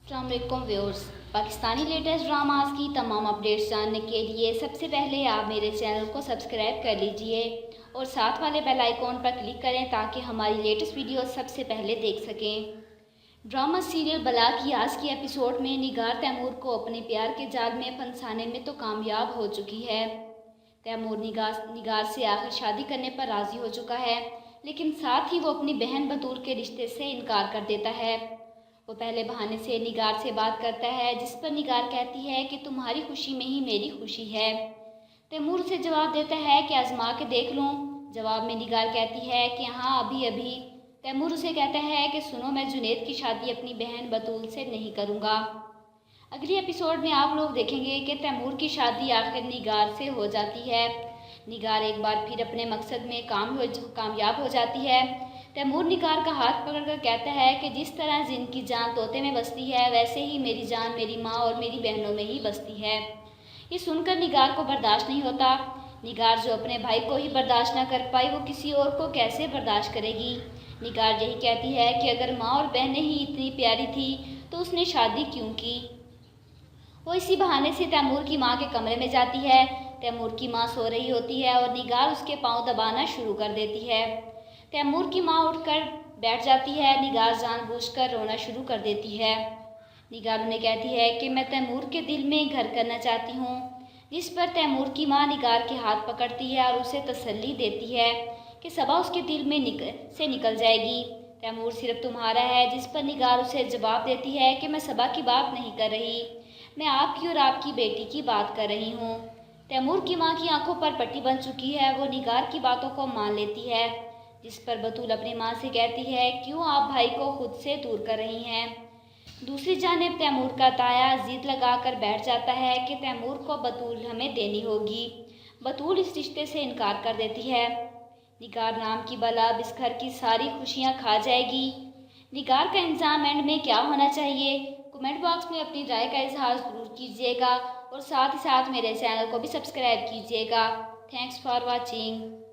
अस्सलामुअलैकुम viewers. Pakistani latest dramas की तमाम अपडेट्स जानने के लिए सबसे पहले आप मेरे चैनल को सब्सक्राइब कर लीजिए और साथ वाले बेल आइकॉन पर क्लिक करें ताकि हमारी लेटेस्ट वीडियो सबसे पहले देख सकें। ड्रामा सीरियल बला की आज की एपिसोड में निगार तैमूर को अपने प्यार के जाल में फंसाने में तो कामयाब हो चुकी है। तैमूर निगार से आखिर शादी करने पर राज़ी हो चुका है, लेकिन साथ ही वो अपनी बहन बतूल के रिश्ते से इनकार कर देता है। वो पहले बहाने से निगार से बात करता है, जिस पर निगार कहती है कि तुम्हारी खुशी में ही मेरी खुशी है। तैमूर उसे जवाब देता है कि आजमा के देख लूँ। जवाब में निगार कहती है कि हाँ, अभी अभी। तैमूर उसे कहता है कि सुनो, मैं जुनेद की शादी अपनी बहन बतूल से नहीं करूँगा। अगली एपिसोड में आप लोग देखेंगे कि तैमूर की शादी आखिर निगार से हो जाती है। निगार एक बार फिर अपने मकसद में कामयाब हो जाती है। तैमूर निगार का हाथ पकड़कर कहता है कि जिस तरह जिनकी जान तोते में बसती है, वैसे ही मेरी जान मेरी माँ और मेरी बहनों में ही बसती है। ये सुनकर निगार को बर्दाश्त नहीं होता। निगार जो अपने भाई को ही बर्दाश्त न कर पाई, वो किसी और को कैसे बर्दाश्त करेगी। निगार यही कहती है कि अगर माँ और बहनें ही इतनी प्यारी थी तो उसने शादी क्यों की। वो इसी बहाने से तैमूर की माँ के कमरे में जाती है। तैमूर की माँ सो रही होती है और निगार उसके पाँव दबाना शुरू कर देती है। तैमूर की माँ उठकर बैठ जाती है। निगार जानबूझकर रोना शुरू कर देती है। निगार उन्हें कहती है कि मैं तैमूर के दिल में घर करना चाहती हूँ, जिस पर तैमूर की माँ निगार के हाथ पकड़ती है और उसे तसल्ली देती है कि सबा उसके दिल में निकल जाएगी। तैमूर सिर्फ तुम्हारा है, जिस पर निगार उसे जवाब देती है कि मैं सबा की बात नहीं कर रही, मैं आपकी और आपकी बेटी की बात कर रही हूँ। तैमूर की माँ की आंखों पर पट्टी बन चुकी है। वो निगार की बातों को मान लेती है, जिस पर बतूल अपनी माँ से कहती है, क्यों आप भाई को खुद से दूर कर रही हैं। दूसरी जानिब तैमूर का ताया जिद लगाकर बैठ जाता है कि तैमूर को बतूल हमें देनी होगी। बतूल इस रिश्ते से इनकार कर देती है। निगार नाम की बला अब इस घर की सारी खुशियाँ खा जाएगी। निगार का इंतजाम एंड में क्या होना चाहिए, कमेंट बॉक्स में अपनी राय का इजहार ज़रूर कीजिएगा और साथ ही साथ मेरे चैनल को भी सब्सक्राइब कीजिएगा। Thanks for watching.